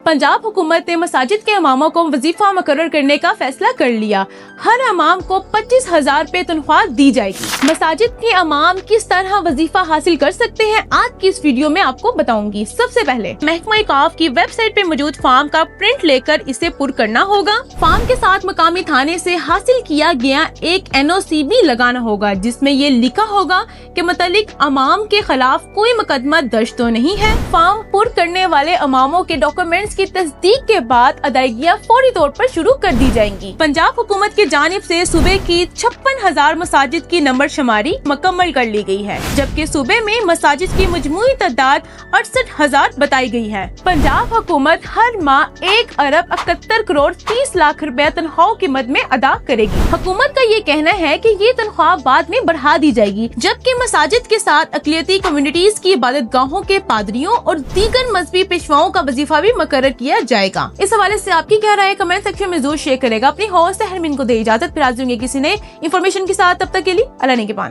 पंजाब हुकूमत ने मसाजिद के इमामों को वजीफा मुकर्रर करने का फैसला कर लिया। हर इमाम को 25,000 रुपए तनख्वाह दी जाएगी। मसाजिद के इमाम किस तरह वजीफा हासिल कर सकते हैं, आज की इस वीडियो में आपको बताऊंगी। सबसे पहले महकमा औकाफ की वेबसाइट पे मौजूद फॉर्म का प्रिंट लेकर इसे पुर करना होगा। फॉर्म के साथ मकामी थाने से हासिल किया गया एक NOC भी लगाना होगा, जिसमें ये लिखा होगा कि मुतल्लिक इमाम के खिलाफ कोई मुकदमा दर्ज तो नहीं है। फॉर्म पुर करने वाले इमामों के डॉक्यूमेंट्स की तस्दीक के बाद अदायगियाँ फौरी तौर पर शुरू कर दी जाएंगी। पंजाब हुकूमत की जानिब से सूबे की 56,000 मसाजिद की नंबर शुमारी मुकम्मल कर ली गई है, जबकि सूबे में मसाजिद की मजमूई तादाद 68,000 बताई गई है। पंजाब हुकूमत हर माह 1 अरब 71 करोड़ 30 लाख रुपए तनख्वाह की मद में अदा करेगी। हुकूमत का ये कहना है कि ये तनख्वाह बाद में बढ़ा दी जाएगी, जबकि मसाजिद के साथ अक़लियती कम्युनिटीज की इबादत गाहों के पादरियों और दीगर मजहबी पेशवाओं का वजीफा भी मुकर्रर किया जाएगा। इस हवाले से आपकी क्या राय है, कमेंट सेक्शन में जरूर शेयर करेगा। अपनी होस्ट हरमीन को दे इजाजत, फिर आज दूंगी किसी नए इन्फॉर्मेशन के साथ। तब तक के लिए अल्लाह ने के पान।